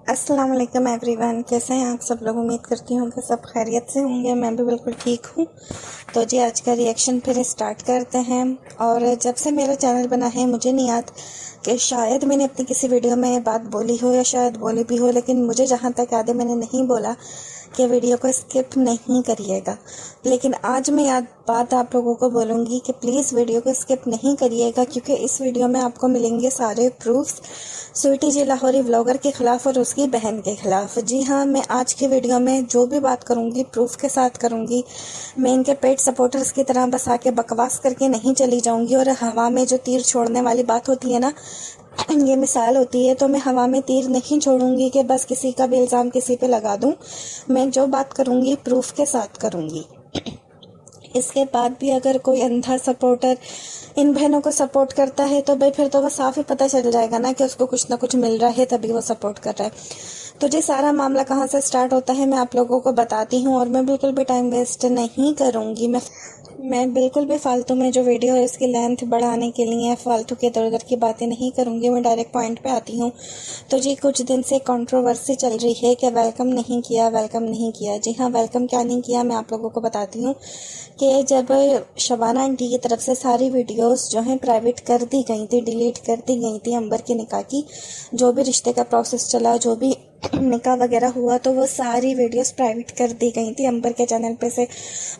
अस्सलाम वालेकुम एवरीवन, कैसे हैं आप सब लोग। उम्मीद करती हूँ कि सब खैरियत से होंगे। मैं भी बिल्कुल ठीक हूँ। तो जी आज का रिएक्शन फिर स्टार्ट करते हैं। और जब से मेरा चैनल बना है मुझे नहीं याद कि शायद मैंने अपनी किसी वीडियो में ये बात बोली हो या शायद बोली भी हो, लेकिन मुझे जहाँ तक याद है मैंने नहीं बोला कि वीडियो को स्किप नहीं करिएगा। लेकिन आज मैं याद बात आप लोगों को बोलूँगी कि प्लीज़ वीडियो को स्किप नहीं करिएगा, क्योंकि इस वीडियो में आपको मिलेंगे सारे प्रूफ्स स्वीटी जी लाहौरी व्लॉगर के खिलाफ और उसकी बहन के खिलाफ। जी हाँ, मैं आज की वीडियो में जो भी बात करूँगी प्रूफ के साथ करूँगी। मैं इनके पेट सपोर्टर्स की तरह बस आके बकवास करके नहीं चली जाऊँगी और हवा में जो तीर छोड़ने वाली बात होती है ना, ये मिसाल होती है। तो मैं हवा में तीर नहीं छोड़ूंगी कि बस किसी का भी इल्ज़ाम किसी पे लगा दूं। मैं जो बात करूंगी प्रूफ के साथ करूंगी। इसके बाद भी अगर कोई अंधा सपोर्टर इन बहनों को सपोर्ट करता है तो भाई फिर तो वो साफ ही पता चल जाएगा ना कि उसको कुछ ना कुछ मिल रहा है तभी वो सपोर्ट कर रहा है। तो जी सारा मामला कहाँ से स्टार्ट होता है मैं आप लोगों को बताती हूँ, और मैं बिल्कुल भी टाइम वेस्ट नहीं करूँगी। मैं बिल्कुल भी फालतू में जो वीडियो है इसकी लेंथ बढ़ाने के लिए फालतू के इधर उधर की बातें नहीं करूँगी। मैं डायरेक्ट पॉइंट पे आती हूँ। तो जी कुछ दिन से कंट्रोवर्सी चल रही है कि वेलकम नहीं किया, वेलकम नहीं किया। जी हाँ, वेलकम क्या नहीं किया मैं आप लोगों को बताती हूँ कि जब शबाना आंटी की तरफ से सारी वीडियोस जो हैं प्राइवेट कर दी गई थी, डिलीट कर दी गई थी अंबर के निकाह की, जो भी रिश्ते का प्रोसेस चला, जो भी निकाह वगैरह हुआ, तो वो सारी वीडियोस प्राइवेट कर दी गई थी अंबर के चैनल पे से।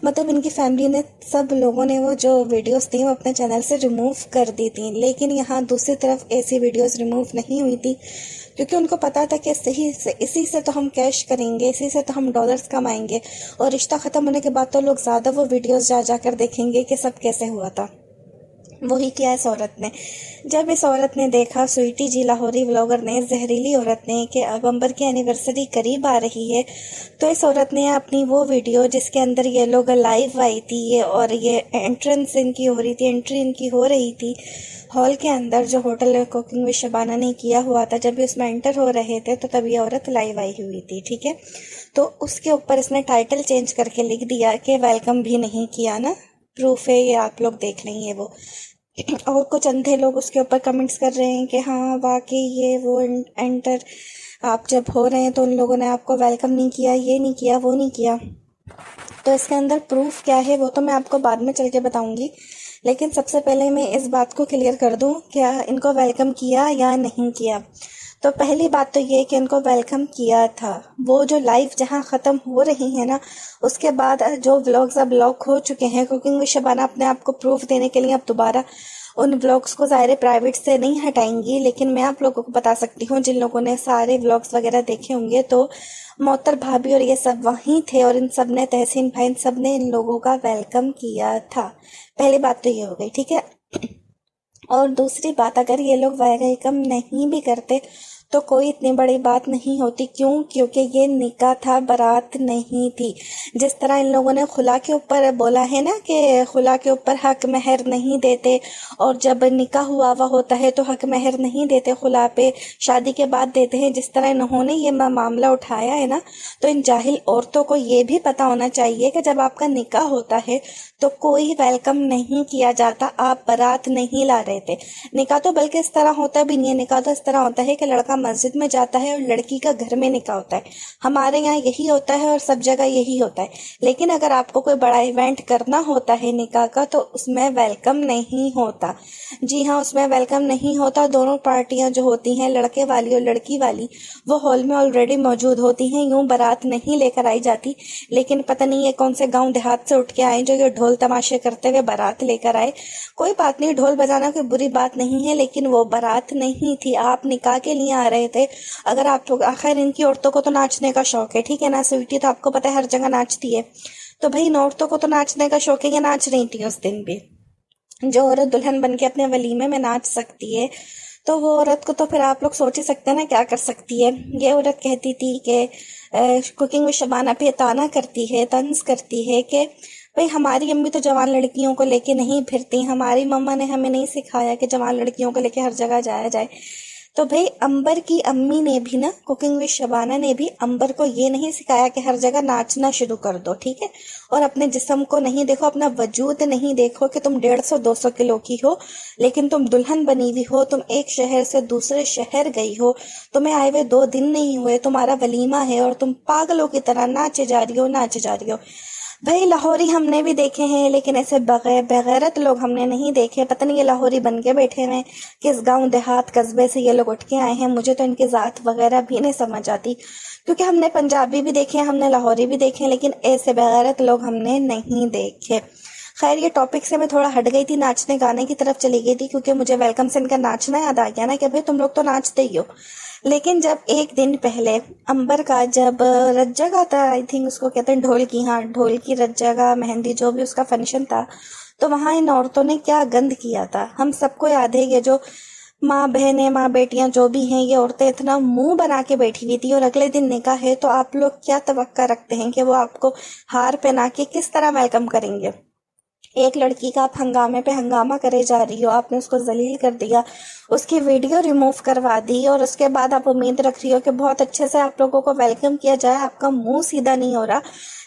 मतलब इनकी फैमिली ने, सब लोगों ने वो जो वीडियोस थी वो अपने चैनल से रिमूव कर दी थी। लेकिन यहाँ दूसरी तरफ ऐसी वीडियोस रिमूव नहीं हुई थी, क्योंकि उनको पता था कि इसी से तो हम कैश करेंगे, इसी से तो हम डॉलर्स कमाएंगे, और रिश्ता ख़त्म होने के बाद तो लोग ज़्यादा वो वीडियोस जा जाकर देखेंगे कि सब कैसे हुआ था। वही किया इस औरत ने। जब इस औरत ने देखा, स्वीटी जी लाहौरी व्लॉगर ने, जहरीली औरत ने, कि अब अंबर की एनिवर्सरी करीब आ रही है, तो इस औरत ने अपनी वो वीडियो जिसके अंदर ये लोग लाइव आई थी और ये एंट्रेंस इनकी हो रही थी, एंट्री इनकी हो रही थी हॉल के अंदर, जो होटल में कुकिंग विद शबाना ने किया हुआ था, जब भी उसमें एंटर हो रहे थे तो तब ये औरत लाइव आई हुई थी। ठीक है, तो उसके ऊपर इसने टाइटल चेंज करके लिख दिया कि वेलकम भी नहीं किया ना। प्रूफ है, ये आप लोग देख लेंगे वो। और कुछ अंधे लोग उसके ऊपर कमेंट्स कर रहे हैं कि हाँ वाकई ये वो एंटर आप जब हो रहे हैं तो उन लोगों ने आपको वेलकम नहीं किया, ये नहीं किया, वो नहीं किया। तो इसके अंदर प्रूफ क्या है वो तो मैं आपको बाद में चल के बताऊंगी, लेकिन सबसे पहले मैं इस बात को क्लियर कर दूं, क्या इनको वेलकम किया या नहीं किया। तो पहली बात तो ये कि इनको वेलकम किया था। वो जो लाइव जहां ख़त्म हो रही है ना, उसके बाद जो व्लॉग्स अब लॉक हो चुके हैं, कुकिंग विद शबाना अपने आप को प्रूफ देने के लिए अब दोबारा उन व्लॉग्स को ज़ाहिर प्राइवेट से नहीं हटाएंगी। लेकिन मैं आप लोगों को बता सकती हूँ, जिन लोगों ने सारे व्लॉग्स वगैरह देखे होंगे, तो मोहतर भाभी और ये सब वहीं थे और इन सब ने, तहसीन भाई, इन सब ने इन लोगों का वेलकम किया था। पहली बात तो ये हो गई, ठीक है। और दूसरी बात, अगर ये लोग वेलकम नहीं भी करते तो कोई इतनी बड़ी बात नहीं होती। क्यों? क्योंकि ये निकाह था, बारात नहीं थी। जिस तरह इन लोगों ने खुला के ऊपर बोला है ना कि खुला के ऊपर हक महर नहीं देते, और जब निकाह हुआ हुआ होता है तो हक महर नहीं देते, खुला पे शादी के बाद देते हैं। जिस तरह इन्होंने ये मामला उठाया है ना, तो इन जाहिल औरतों को ये भी पता होना चाहिए कि जब आपका निकाह होता है तो कोई वेलकम नहीं किया जाता। आप बारात नहीं ला रहे थे। निकाह तो बल्कि इस तरह होता भी नहीं है, निकाह तो इस तरह होता है कि लड़का मस्जिद में जाता है और लड़की का घर में निकाह होता है। हमारे यहाँ यही होता है और सब जगह यही होता है। लेकिन अगर आपको कोई बड़ा इवेंट करना होता है निकाह का, तो उसमें वेलकम नहीं होता। जी हाँ, उसमें वेलकम नहीं होता। दोनों पार्टियां जो होती हैं, लड़के वाली और लड़की वाली, वो हॉल में ऑलरेडी मौजूद होती हैं। यूं बारात नहीं लेकर आई जाती। लेकिन पता नहीं ये कौन से गांव देहात से उठ के आए जो ये ढोल तमाशे करते हुए बारात लेकर आए। कोई बात नहीं, ढोल बजाना कोई बुरी बात नहीं है, लेकिन वो बारात नहीं थी। आप निकाह के लिए आ रहे थे। अगर आप लोग, आखिर इनकी औरतों को तो नाचने का शौक है, ठीक है ना। स्वीटी तो आपको पता है हर जगह नाचती है, तो भाई इन औरतों को तो नाचने का शौक है, ये नाच रही थी उस दिन भी। जो औरत दुल्हन बन के अपने वलीमे में नाच सकती है, तो वो औरत को तो फिर आप लोग सोच ही सकते हैं ना क्या कर सकती है। ये औरत कहती थी कि कुकिंग में शबाना पे ताना करती है, तंज करती है कि भाई हमारी अम्मी तो जवान लड़कियों को लेके नहीं फिरती, हमारी मम्मा ने हमें नहीं सिखाया कि जवान लड़कियों को लेके हर जगह जाया जाए। तो भाई अंबर की अम्मी ने भी ना, कुकिंग विद शबाना ने भी अंबर को ये नहीं सिखाया कि हर जगह नाचना शुरू कर दो, ठीक है। और अपने जिस्म को नहीं देखो, अपना वजूद नहीं देखो कि तुम 150-200 किलो की हो, लेकिन तुम दुल्हन बनी हुई हो, तुम एक शहर से दूसरे शहर गई हो, तुम्हें आए हुए 2 दिन नहीं हुए, तुम्हारा वलीमा है और तुम पागलों की तरह नाचे जा रही हो, नाचे जा रही हो। भाई लाहौरी हमने भी देखे हैं, लेकिन ऐसे बेगैरत लोग हमने नहीं देखे। पता नहीं ये लाहौरी बन के बैठे हुए हैं, किस गांव देहात कस्बे से ये लोग उठ के आए हैं। मुझे तो इनकी ज़ात वगैरह भी नहीं समझ आती, क्योंकि हमने पंजाबी भी देखे हैं, हमने लाहौरी भी देखे हैं, लेकिन ऐसे बेगैरत लोग हमने नहीं देखे। खैर, ये टॉपिक से मैं थोड़ा हट गई थी, नाचने गाने की तरफ चली गई थी, क्योंकि मुझे वेलकम से इनका नाचना याद आ गया ना कि भाई तुम लोग तो नाचते ही हो। लेकिन जब एक दिन पहले अंबर का जब रज्जा का था, आई थिंक उसको कहते हैं ढोल की, हाँ ढोल की रज्जा का मेहंदी जो भी उसका फंक्शन था, तो वहाँ इन औरतों ने क्या गंद किया था हम सबको याद है। ये जो माँ बहनें, माँ बेटियां जो भी हैं, ये औरतें इतना मुंह बना के बैठी हुई थी। और अगले दिन निकाह है, तो आप लोग क्या तवक्का रखते हैं कि वो आपको हार पहना के किस तरह वेलकम करेंगे। एक लड़की का आप हंगामे पे हंगामा करे जा रही हो, आपने उसको जलील कर दिया, उसकी वीडियो रिमूव करवा दी, और उसके बाद आप उम्मीद रख रही हो कि बहुत अच्छे से आप लोगों को वेलकम किया जाए। आपका मुंह सीधा नहीं हो रहा,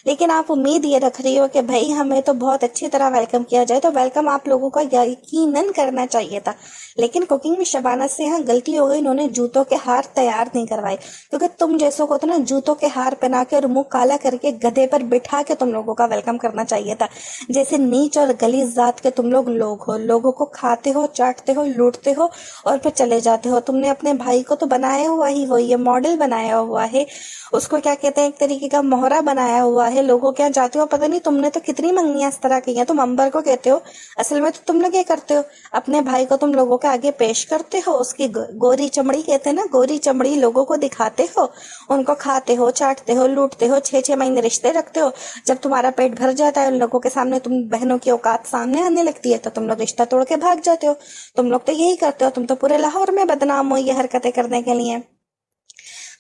लेकिन आप उम्मीद ये रख रही हो कि भाई हमें तो बहुत अच्छी तरह वेलकम किया जाए। तो वेलकम आप लोगों का यकीनन करना चाहिए था, लेकिन कुकिंग में शबाना से यहाँ गलती हो गई, इन्होंने जूतों के हार तैयार नहीं करवाए। क्योंकि तुम जैसों को तो ना जूतों के हार पहना के और मुंह काला करके गधे पर बिठा के तुम लोगों का वेलकम करना चाहिए था। जैसे नीच और गलीज जात के तुम लोग हो, लोगों को खाते हो, चाटते हो, लूटते हो और फिर चले जाते हो। तुमने अपने भाई को तो बनाया हुआ ही वो ये मॉडल बनाया हुआ है, उसको क्या कहते हैं, एक तरीके का मोहरा बनाया हुआ है। लोगों के यहाँ जाते हो, पता नहीं तुमने तो कितनी मंगनियां इस तरह की हैं। तुम अंबर को कहते हो, असल में तो तुम लोग ये करते हो, अपने भाई को तुम लोगों के आगे पेश करते हो, उसकी गोरी चमड़ी कहते हैं ना, गोरी चमड़ी लोगों को दिखाते हो, उनको खाते हो, चाटते हो, लूटते हो, 6-6 महीने रिश्ते रखते हो। जब तुम्हारा पेट भर जाता है, उन लोगों के सामने तुम बहनों की औकात सामने आने लगती है, तो तुम लोग रिश्ता तोड़ के भाग जाते हो। तुम लोग तो यही करते हो, तुम तो पूरे लाहौर में बदनाम हो ये हरकतें करने के लिए।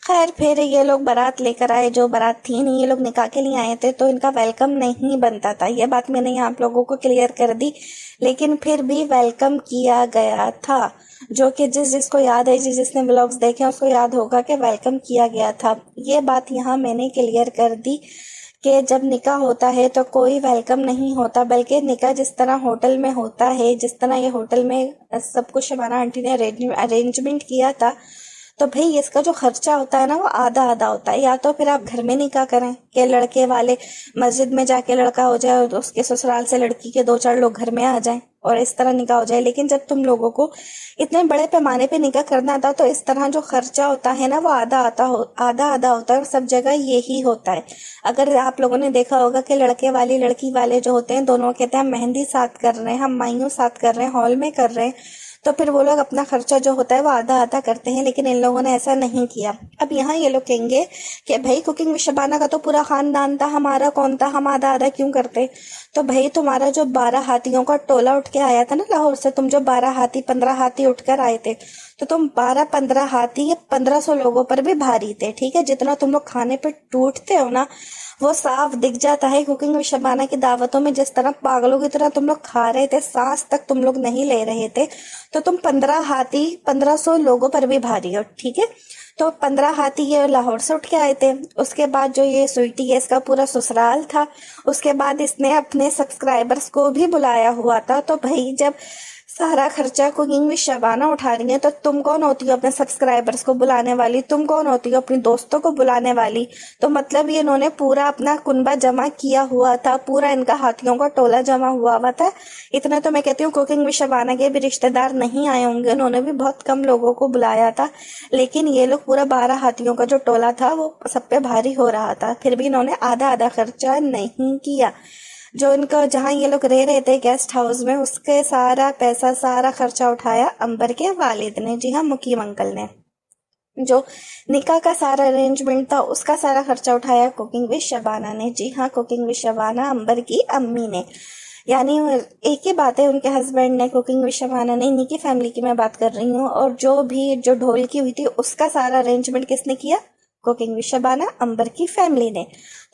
खैर, फिर ये लोग बारात लेकर आए, जो बारात थी नहीं, ये लोग निकाह के लिए आए थे, तो इनका वेलकम नहीं बनता था। ये बात मैंने यहाँ आप लोगों को क्लियर कर दी, लेकिन फिर भी वेलकम किया गया था, जो कि जिसको याद है, जिसने व्लॉग्स देखे उसको याद होगा कि वेलकम किया गया था। ये बात यहाँ मैंने क्लियर कर दी कि जब निकाह होता है तो कोई वेलकम नहीं होता, बल्कि निकाह जिस तरह होटल में होता है, जिस तरह ये होटल में सब कुछ हमारा आंटी ने अरेंजमेंट किया था, तो भाई इसका जो खर्चा होता है ना, वो आधा आधा होता है। या तो फिर आप घर में निकाह करें कि लड़के वाले मस्जिद में जाके लड़का हो जाए और उसके ससुराल से लड़की के 2-4 लोग घर में आ जाएं और इस तरह निकाह हो जाए। लेकिन जब तुम लोगों को इतने बड़े पैमाने पे निकाह करना था, तो इस तरह जो खर्चा होता है ना, वो आधा आधा होता है, और सब जगह यही होता है। अगर आप लोगों ने देखा होगा कि लड़के वाले लड़की वाले जो होते हैं, दोनों कहते हैं हम मेहंदी साथ कर रहे हैं, हम माइयों साथ कर रहे हैं, हॉल में कर रहे हैं, तो फिर वो लोग अपना खर्चा जो होता है वो आधा आधा करते हैं। लेकिन इन लोगों ने ऐसा नहीं किया। अब यहाँ ये लोग कहेंगे कि भाई कुकिंग में शबाना का तो पूरा खानदान था, हमारा कौन था, हम आधा आधा क्यों करते। तो भाई तुम्हारा जो 12 हाथियों का टोला उठ के आया था ना लाहौर से, तुम जो 12 हाथी 15 हाथी उठकर आए थे, तो तुम 12-15 हाथी ये 1500 लोगों पर भी भारी थे, ठीक है। जितना तुम लोग खाने पे टूटते हो ना, वो साफ दिख जाता है। कुकिंग में शबाना की दावतों में जिस तरह पागलों की तरह तुम लोग खा रहे थे, सांस तक तुम लोग नहीं ले रहे थे, तो तुम 15 हाथी 1500 लोगों पर भी भारी हो, ठीक है। तो 15 हाथी ये लाहौर से उठ के आए थे। उसके बाद जो ये स्वीटी है, इसका पूरा ससुराल था। उसके बाद इसने अपने सब्सक्राइबर्स को भी बुलाया हुआ था। तो भाई जब सारा खर्चा कुकिंग में शबाना उठा रही है, तो तुम कौन होती हो अपने सब्सक्राइबर्स को बुलाने वाली, तुम कौन होती हो अपने दोस्तों को बुलाने वाली। तो मतलब ये इन्होंने पूरा अपना कुनबा जमा किया हुआ था, पूरा इनका हाथियों का टोला जमा हुआ था। इतना तो मैं कहती हूँ कुकिंग में शबाना के भी रिश्तेदार नहीं आए होंगे, उन्होंने भी बहुत कम लोगों को बुलाया था। लेकिन ये लोग पूरा 12 हाथियों का जो टोला था वो सब पे भारी हो रहा था, फिर भी इन्होंने आधा आधा खर्चा नहीं किया। जो इनका जहाँ ये लोग रह रहे थे गेस्ट हाउस में, उसके सारा पैसा सारा खर्चा उठाया अंबर के वालिद ने, जी हाँ मुकीम अंकल ने। जो निकाह का सारा अरेंजमेंट था उसका सारा खर्चा उठाया कुकिंग विद शबाना ने, जी हाँ कुकिंग विद शबाना अंबर की अम्मी ने। यानी एक ही बात है, उनके हस्बैंड ने, कुकिंग विद शबाना ने, इन्हीं की फैमिली की मैं बात कर रही हूँ। और जो ढोल की हुई थी उसका सारा अरेंजमेंट किसने किया, कुकिंग विद शबाना अंबर की फैमिली ने।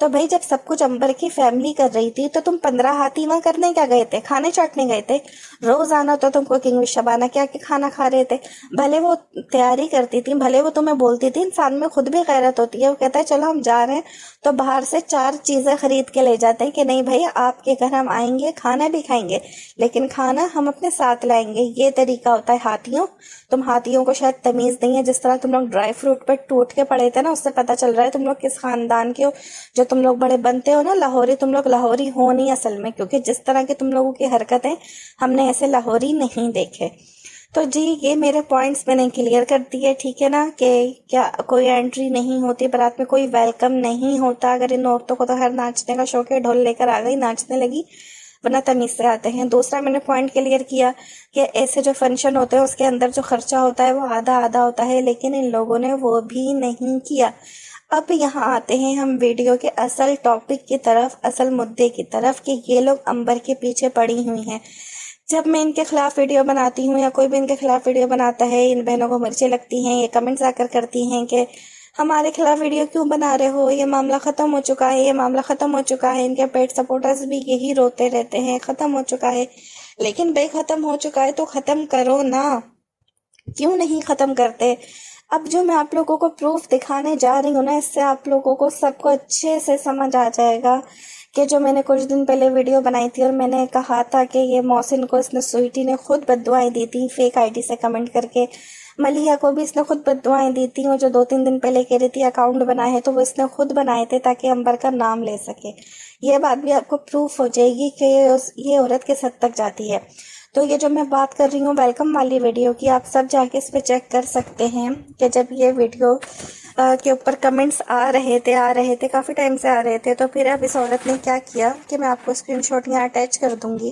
तो भाई जब सब कुछ अंबर की फैमिली कर रही थी तो तुम 15 हाथी वहां करने क्या गए थे? खाने चाटने गए थे? रोजाना तो तुम कुकिंग विद शबाना क्या के खाना खा रहे थे। भले वो तैयारी करती थी, भले वो तुम्हें बोलती थी, इंसान में खुद भी गैरत होती है। वो कहता है चलो हम जा रहे हैं तो बाहर से 4 चीजें खरीद के ले जाते हैं कि नहीं भाई आपके घर हम आएंगे, खाना भी खाएंगे, लेकिन खाना हम अपने साथ लाएंगे। ये तरीका होता है हाथियों। तुम हाथियों को शायद तमीज नहीं है। जिस तरह तुम लोग ड्राई फ्रूट पर टूट के पड़े थे ना, उससे पता चल रहा है तुम लोग किस खानदान के हो। जो तुम लोग बड़े बनते हो ना लाहौरी, तुम लोग लाहौरी हो नहीं असल में, क्योंकि जिस तरह की तुम लोगों की हरकतें हमने ऐसे लाहौरी नहीं देखे। तो जी ये मेरे पॉइंट्स मैंने क्लियर कर दिए, ठीक है ना, कि क्या कोई एंट्री नहीं होती बारात में, कोई वेलकम नहीं होता। अगर इन औरतों को तो हर नाचने का शौक है, ढोल लेकर आ गई, नाचने लगी, वरना तमीज से आते हैं। दूसरा मैंने पॉइंट क्लियर किया कि ऐसे जो फंक्शन होते हैं उसके अंदर जो खर्चा होता है वो आधा आधा होता है, लेकिन इन लोगों ने वो भी नहीं किया। अब यहाँ आते हैं हम वीडियो के असल टॉपिक की तरफ, असल मुद्दे की तरफ, कि ये लोग अंबर के पीछे पड़ी हुई हैं। जब मैं इनके खिलाफ वीडियो बनाती हूँ या कोई भी इनके खिलाफ वीडियो बनाता है, इन बहनों को मिर्चें लगती हैं, ये कमेंट्स आकर करती हैं कि हमारे खिलाफ वीडियो क्यों बना रहे हो, ये मामला खत्म हो चुका है, ये मामला खत्म हो चुका है। इनके पेट सपोर्टर्स भी यही रोते रहते हैं, खत्म हो चुका है। लेकिन भाई खत्म हो चुका है तो खत्म करो ना, क्यों नहीं खत्म करते? अब जो मैं आप लोगों को प्रूफ दिखाने जा रही हूँ ना, इससे आप लोगों को सबको अच्छे से समझ आ जाएगा कि जो मैंने कुछ दिन पहले वीडियो बनाई थी और मैंने कहा था कि ये मोहसिन को इसने स्वीटी ने खुद बद्दुआएं दी थी फेक आईडी से कमेंट करके, मलिहा को भी इसने खुद बद्दुआएं दी थी। वो जो 2-3 दिन पहले कह रही थी अकाउंट बनाए हैं, तो वो इसने खुद बनाए थे ताकि अंबर का नाम ले सके। ये बात भी आपको प्रूफ हो जाएगी कि ये औरत किस हद तक जाती है। तो ये जो मैं बात कर रही हूँ वेलकम वाली वीडियो की, आप सब जाके इस पे चेक कर सकते हैं कि जब ये वीडियो के ऊपर कमेंट्स आ रहे थे काफ़ी टाइम से आ रहे थे, तो फिर अब इस औरत ने क्या किया कि मैं आपको स्क्रीनशॉट यहाँ अटैच कर दूंगी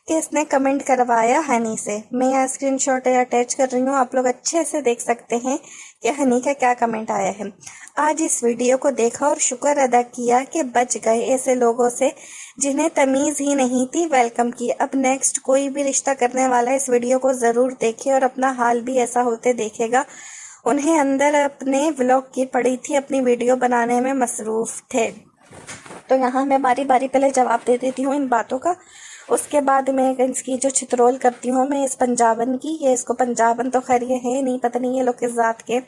कि इसने कमेंट करवाया हनी से। मैं यहाँ स्क्रीनशॉट अटैच कर रही हूँ, आप लोग अच्छे से देख सकते हैं कि हनी का क्या कमेंट आया है। आज इस वीडियो को देखा और शुक्र अदा किया कि बच गए ऐसे लोगों से जिन्हें तमीज़ ही नहीं थी वेलकम की। अब नेक्स्ट कोई भी रिश्ता करने वाला इस वीडियो को ज़रूर देखे और अपना हाल भी ऐसा होते देखेगा। उन्हें अंदर अपने व्लॉग की पड़ी थी, अपनी वीडियो बनाने में मसरूफ़ थे। तो यहाँ मैं बारी बारी पहले जवाब दे देती हूँ इन बातों का, उसके बाद मैं इसकी जो छितरोल करती हूँ मैं इस पंजाबन की। ये इसको पंजाबन तो खैर ये है नहीं, पता नहीं ये लोग किस जात के,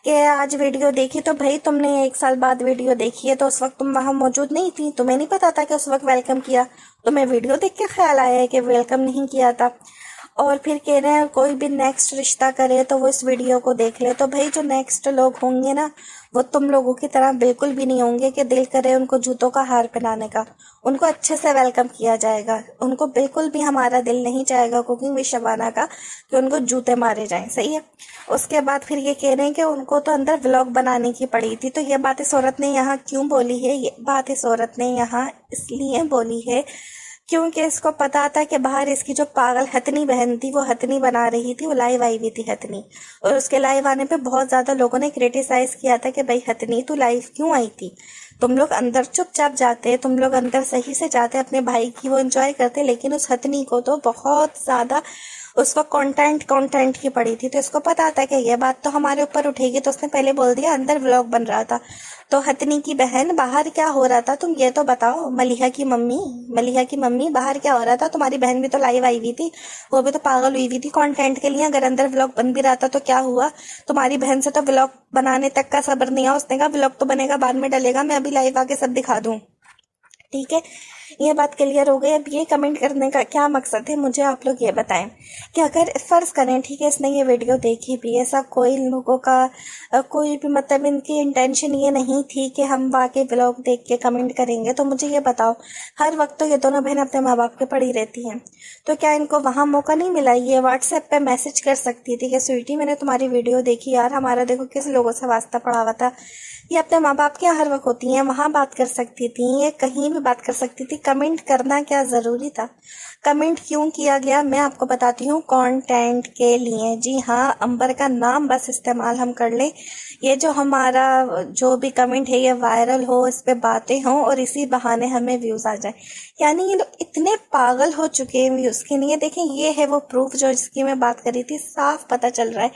कि आज वीडियो देखी। तो भाई तुमने 1 साल बाद वीडियो देखी है तो उस वक्त तुम वहाँ मौजूद नहीं थी, तुम्हें नहीं पता था कि उस वक्त वेलकम किया? तुम्हें वीडियो देख के ख्याल आया है कि वेलकम नहीं किया था? और फिर कह रहे हैं कोई भी नेक्स्ट रिश्ता करे तो वो इस वीडियो को देख ले। तो भाई जो नेक्स्ट लोग होंगे ना, वो तुम लोगों की तरह बिल्कुल भी नहीं होंगे कि दिल करे उनको जूतों का हार पहनाने का। उनको अच्छे से वेलकम किया जाएगा, उनको बिल्कुल भी हमारा दिल नहीं चाहेगा कुकिंग विद शबाना का कि उनको जूते मारे जाएं, सही है। उसके बाद फिर ये कह रहे हैं कि उनको तो अंदर व्लॉग बनाने की पड़ी थी। तो ये बात इस औरत ने यहाँ क्यों बोली है? ये बात इस औरत ने यहाँ इसलिए बोली है क्योंकि इसको पता था कि बाहर इसकी जो पागल हथनी बहन थी वो हथनी बना रही थी, वो लाइव आई हुई थी हथनी, और उसके लाइव आने पे बहुत ज़्यादा लोगों ने क्रिटिसाइज किया था कि भाई हथनी तू लाइव क्यों आई थी? तुम लोग अंदर चुपचाप जाते, तुम लोग अंदर सही से जाते, अपने भाई की वो एंजॉय करते, लेकिन उस हथनी को तो बहुत ज़्यादा उस वक्त कंटेंट की पड़ी थी। तो इसको पता था कि ये बात तो हमारे ऊपर उठेगी, तो उसने पहले बोल दिया अंदर व्लॉग बन रहा था। तो हथनी की बहन बाहर क्या हो रहा था तुम ये तो बताओ। मलिहा की मम्मी बाहर क्या हो रहा था? तुम्हारी बहन भी तो लाइव आई हुई थी, वो भी तो पागल हुई हुई थी कंटेंट के लिए। अगर अंदर व्लॉग बन भी रहा था तो क्या हुआ? तुम्हारी बहन से तो व्लॉग बनाने तक का सब्र नहीं है। उसने कहा व्लॉग तो बनेगा बाद में डलेगा, मैं अभी लाइव आके सब दिखा दूं। ठीक है, ये बात क्लियर हो गई। अब ये कमेंट करने का क्या मकसद है मुझे आप लोग ये बताएं कि अगर फ़र्ज़ करें, ठीक है, इसने ये वीडियो देखी भी, ऐसा कोई लोगों का कोई भी मतलब इनकी इंटेंशन ये नहीं थी कि हम वाकई व्लॉग देख के कमेंट करेंगे, तो मुझे ये बताओ, हर वक्त तो ये दोनों बहन अपने माँ बाप के पड़ी रहती हैं, तो क्या इनको वहाँ मौका नहीं मिला? ये व्हाट्सएप पे मैसेज कर सकती थी कि स्वीटी मैंने तुम्हारी वीडियो देखी यार, हमारा देखो किस लोगों से वास्ता पड़ा हुआ था। ये अपने माँ बाप के हर वक्त होती हैं, वहाँ बात कर सकती थी, ये कहीं भी बात कर सकती थी। कमेंट करना क्या ज़रूरी था? कमेंट क्यों किया गया मैं आपको बताती हूँ, कंटेंट के लिए। जी हाँ, अंबर का नाम बस इस्तेमाल हम कर लें, ये जो हमारा जो भी कमेंट है ये वायरल हो, इस पे बातें हों और इसी बहाने हमें व्यूज़ आ जाए। यानी ये लोग इतने पागल हो चुके हैं व्यूज के लिए। देखें, ये है वो प्रूफ जो जिसकी मैं बात करी थी। साफ पता चल रहा है,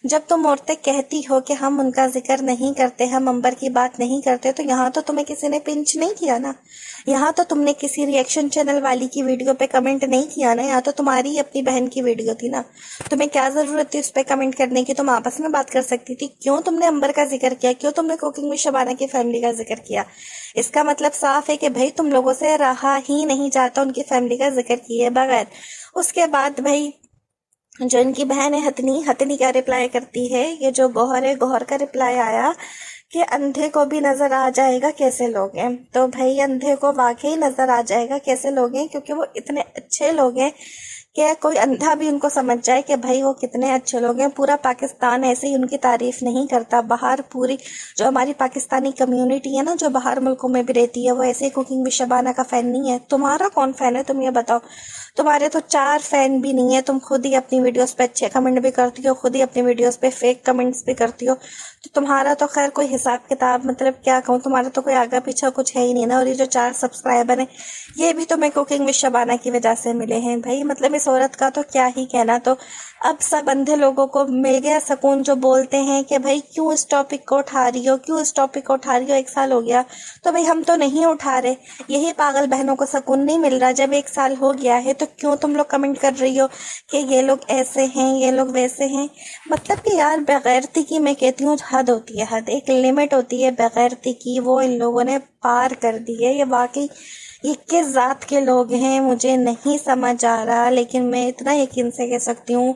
जब तुम औरतें कहती हो कि हम उनका जिक्र नहीं करते, हम अंबर की बात नहीं करते, तो यहाँ तो तुम्हें किसी ने पिंच नहीं किया ना, यहाँ तो तुमने किसी रिएक्शन चैनल वाली की वीडियो पे कमेंट नहीं किया ना, यहाँ तो तुम्हारी अपनी बहन की वीडियो थी ना। तुम्हें क्या जरूरत थी उस पर कमेंट करने की? तुम आपस में बात कर सकती थी। क्यों तुमने अंबर का जिक्र किया? क्यों तुमने कुकिंग विद शबाना की फैमिली का जिक्र किया? इसका मतलब साफ है कि भाई तुम लोगों से रहा ही नहीं जाता उनकी फैमिली का जिक्र किए बगैर। उसके बाद भाई जो इनकी बहन है हथनी, हथनी क्या रिप्लाई करती है? ये जो गौहर है, गौहर का रिप्लाई आया कि अंधे को भी नजर आ जाएगा कैसे लोग हैं। तो भाई अंधे को वाकई नजर आ जाएगा कैसे लोग हैं, क्योंकि वो इतने अच्छे लोग हैं कि कोई अंधा भी उनको समझ जाए कि भाई वो कितने अच्छे लोग हैं। पूरा पाकिस्तान ऐसे ही उनकी तारीफ नहीं करता। बाहर पूरी जो हमारी पाकिस्तानी कम्युनिटी है ना, जो बाहर मुल्कों में भी रहती है, वो ऐसे ही कुकिंग विद शबाना का फैन नहीं है। तुम्हारा कौन फैन है, तुम ये बताओ? तुम्हारे तो 4 फैन भी नहीं है। तुम खुद ही अपनी वीडियोस पे अच्छे कमेंट भी करती हो, खुद ही अपनी वीडियोस पे फेक कमेंट्स भी करती हो। तो तुम्हारा तो खैर कोई हिसाब किताब, मतलब क्या कहूँ, तुम्हारा तो कोई आगा पीछा कुछ है ही नहीं ना। और ये जो 4 सब्सक्राइबर हैं, ये भी तुम्हें कुकिंग विद शबाना की वजह से मिले हैं। भाई मतलब इस औरत का तो क्या ही कहना। तो अब सब अंधे लोगों को मिल गया सुकून, जो बोलते हैं कि भाई क्यों इस टॉपिक को उठा रही हो, क्यों इस टॉपिक को उठा रही हो, 1 साल हो गया। तो भाई हम तो नहीं उठा रहे। यही पागल बहनों को सुकून नहीं मिल रहा। जब 1 साल हो गया है तो क्यों तुम लोग कमेंट कर रही हो कि ये लोग ऐसे हैं, ये लोग वैसे हैं? मतलब कि यार बेगैरती की मैं कहती हूँ हद होती है, हद, एक लिमिट होती है बेगैरती की, वो इन लोगों ने पार कर दी है। ये वाकई ये किस जात के लोग हैं मुझे नहीं समझ आ रहा, लेकिन मैं इतना यकीन से कह सकती हूँ,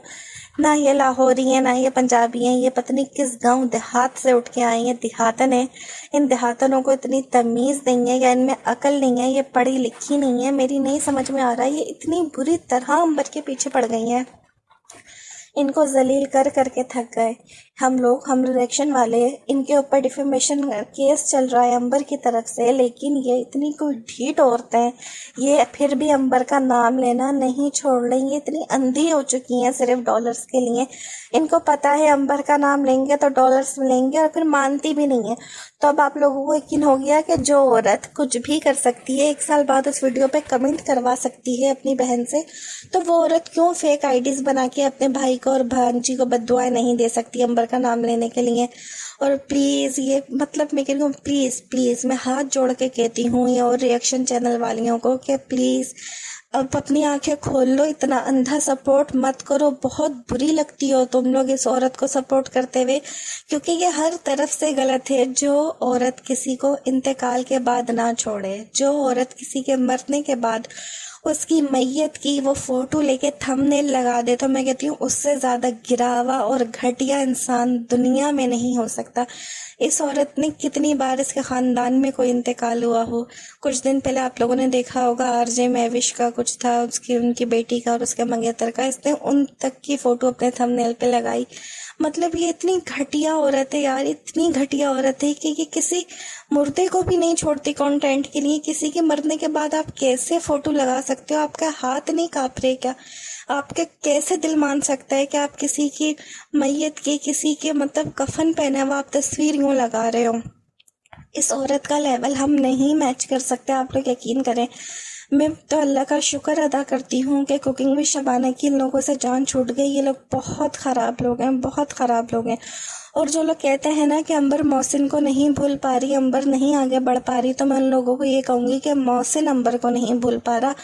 ना ये लाहौरी हैं, ना ये पंजाबी हैं, ये पता नहीं किस गांव देहात से उठ के आई हैं, देहातन है। इन देहातनों को इतनी तमीज़ नहीं है या इनमें अकल नहीं है, ये पढ़ी लिखी नहीं है। मेरी नहीं समझ में आ रहा है, ये इतनी बुरी तरह अंबर के पीछे पड़ गई हैं। इनको जलील कर करके थक गए हम लोग। हम रिएक्शन वाले, इनके ऊपर डिफेमेशन केस चल रहा है अंबर की तरफ से, लेकिन ये इतनी कोई ढीठ औरतें हैं, ये फिर भी अंबर का नाम लेना नहीं छोड़ रही। ये इतनी अंधी हो चुकी हैं सिर्फ डॉलर्स के लिए। इनको पता है अंबर का नाम लेंगे तो डॉलर्स मिलेंगे, और फिर मानती भी नहीं है। तो अब आप लोगों को यकीन हो गया कि जो औरत कुछ भी कर सकती है, 1 साल बाद उस वीडियो पे कमेंट करवा सकती है अपनी बहन से, तो वो औरत क्यों फेक आईडीज बना के अपने भाई को और भांजी को बद्दुआएं नहीं दे सकती अंबर का नाम लेने के लिए? और प्लीज़ ये मतलब मैं कह रही हूँ, प्लीज़ प्लीज़ मैं हाथ जोड़ के कहती हूँ ये और रिएक्शन चैनल वालियों को कि प्लीज़ अब अपनी आंखें खोल लो। इतना अंधा सपोर्ट मत करो। बहुत बुरी लगती हो तुम लोग इस औरत को सपोर्ट करते हुए, क्योंकि ये हर तरफ से गलत है। जो औरत किसी को इंतकाल के बाद ना छोड़े, जो औरत किसी के मरने के बाद उसकी मैयत की वो फोटो लेके थंबनेल लगा दे, तो मैं कहती हूँ उससे ज्यादा गिरावा और घटिया इंसान दुनिया में नहीं हो सकता। इस औरत ने कितनी बार इसके खानदान में कोई इंतकाल हुआ हो। कुछ दिन पहले आप लोगों ने देखा होगा आरजे महविश का कुछ था, उसकी उनकी बेटी का और उसके मंगेतर का, इसने उन तक की फोटो अपने थंबनेल पे लगाई। मतलब ये इतनी घटिया औरत है यार, इतनी घटिया औरत है कि ये किसी मुर्दे को भी नहीं छोड़ती कंटेंट के लिए। किसी के मरने के बाद आप कैसे फोटो लगा सकते हो? आपका हाथ नहीं कांप रहे क्या? आपके कैसे दिल मान सकता है कि आप किसी की मैयत की, किसी के मतलब कफन पहना हुआ आप तस्वीर यूं लगा रहे हो? इस औरत का लेवल हम नहीं मैच कर सकते, आप लोग यकीन करें। मैं तो अल्लाह का शुक्र अदा करती हूँ कि कुकिंग विद शबाना की इन लोगों से जान छूट गई। ये लोग बहुत ख़राब लोग हैं, बहुत ख़राब लोग हैं। और जो लोग कहते हैं ना कि अंबर मोहसिन को नहीं भूल पा रही, अंबर नहीं आगे बढ़ पा रही, तो मैं उन लोगों को ये कहूँगी कि मोहसिन अंबर को नहीं भूल पा रहा,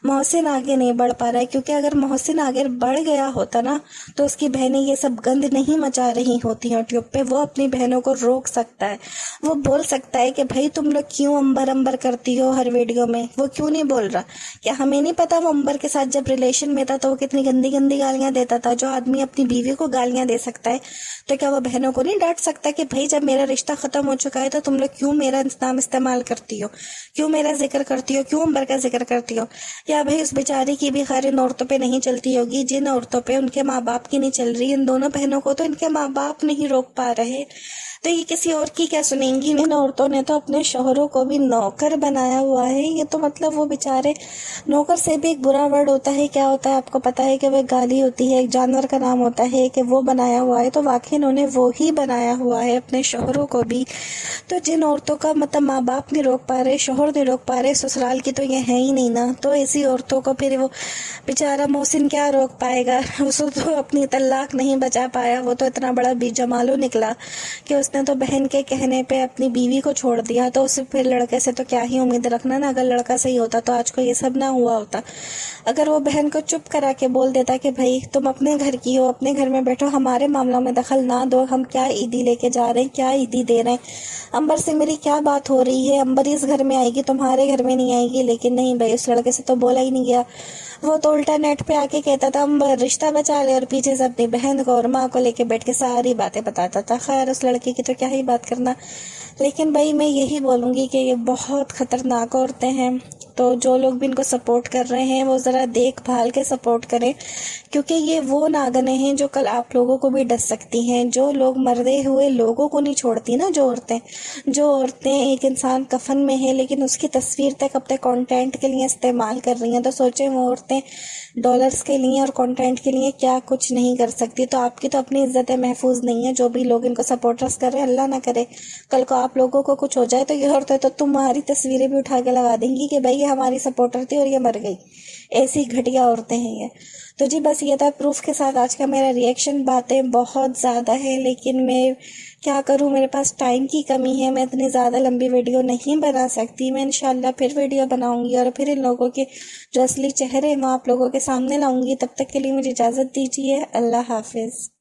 मोहसिन आगे नहीं बढ़ पा रहा है। क्योंकि अगर मोहसिन आगे बढ़ गया होता ना, तो उसकी बहनें ये सब गंद नहीं मचा रही होती यूट्यूब पे। वो अपनी बहनों को रोक सकता है, वो बोल सकता है कि भाई तुम लोग क्यों अंबर अंबर करती हो हर वीडियो में। वो क्यों नहीं बोल रहा? क्या हमें नहीं पता वो अंबर के साथ जब रिलेशन में था तो वो कितनी गंदी गंदी गालियां देता था? जो आदमी अपनी बीवी को गालियां दे सकता है, तो क्या वो बहनों को नहीं डांट सकता कि भाई जब मेरा रिश्ता खत्म हो चुका है तो तुम लोग क्यों मेरा नाम इस्तेमाल करती हो, क्यों मेरा जिक्र करती हो, क्यों अंबर का जिक्र करती हो? या भाई उस बेचारी की भी खैर इन औरतों पे नहीं चलती होगी जिन औरतों पे उनके माँ बाप की नहीं चल रही। इन दोनों बहनों को तो इनके माँ बाप नहीं रोक पा रहे, तो ये किसी और की क्या सुनेंगी? इन औरतों ने तो अपने शोहरों को भी नौकर बनाया हुआ है। ये तो मतलब वो बेचारे, नौकर से भी एक बुरा वर्ड होता है, क्या होता है आपको पता है कि वह गाली होती है, एक जानवर का नाम होता है कि वो बनाया हुआ है। तो वाकई इन्होंने वो ही बनाया हुआ है, अपने शोहरों को भी। तो जिन औरतों का मतलब माँ बाप नहीं रोक पा रहे, शोहर नहीं रोक पा रहे, ससुराल की तो ये है ही नहीं ना, तो ऐसी औरतों को फिर वो बेचारा मोहसिन क्या रोक पाएगा। उसको तो अपनी तलाक नहीं बचा पाया, वो तो इतना बड़ा बीजामालू निकला कि उसने तो बहन के कहने पे अपनी बीवी को छोड़ दिया। तो उसे फिर लड़के से तो क्या ही उम्मीद रखना ना। अगर लड़का सही होता तो आज को ये सब ना हुआ होता। अगर वो बहन को चुप करा के बोल देता कि भाई तुम अपने घर की हो, अपने घर में बैठो, हमारे मामलों में दखल ना दो, हम क्या ईदी लेके जा रहे हैं, क्या ईदी दे रहे हैं, अंबर से मेरी क्या बात हो रही है, अंबर इस घर में आएगी, तुम्हारे घर में नहीं आएगी। लेकिन नहीं भाई, उस लड़के से तो बोला ही नहीं गया। वो तो उल्टा नेट पे आके कहता था अंबर रिश्ता बचा ले, और पीछे से अपनी बहन को और माँ को लेके बैठ के सारी बातें बताता था। खैर उस लड़के की तो क्या ही बात करना। लेकिन भाई मैं यही बोलूँगी कि ये बहुत ख़तरनाक औरतें हैं। तो जो लोग भी इनको सपोर्ट कर रहे हैं वो ज़रा देखभाल के सपोर्ट करें, क्योंकि ये वो नागने हैं जो कल आप लोगों को भी डस सकती हैं। जो लोग मरदे हुए लोगों को नहीं छोड़ती ना, जो औरतें एक इंसान कफन में है लेकिन उसकी तस्वीर तक अपने कंटेंट के लिए इस्तेमाल कर रही हैं, तो सोचें वो औरतें डॉलर्स के लिए और कंटेंट के लिए क्या कुछ नहीं कर सकती। तो आपकी तो अपनी इज्जत महफूज नहीं है। जो भी लोग इनको सपोर्टर्स कर रहे हैं, अल्लाह ना करे कल को आप लोगों को कुछ हो जाए तो ये औरतें तो तुम्हारी तस्वीरें भी उठा के लगा देंगी कि भाई ये हमारी सपोर्टर थी और ये मर गई। ऐसी घटिया औरतें हैं ये। तो जी बस ये था प्रूफ के साथ आज का मेरा रिएक्शन। बातें बहुत ज़्यादा है लेकिन मैं क्या करूं, मेरे पास टाइम की कमी है, मैं इतनी ज़्यादा लंबी वीडियो नहीं बना सकती। मैं इंशाल्लाह फिर वीडियो बनाऊंगी और फिर इन लोगों के जो असली चेहरे हैं वो आप लोगों के सामने लाऊंगी। तब तक के लिए मुझे इजाज़त दीजिए। अल्लाह हाफिज़।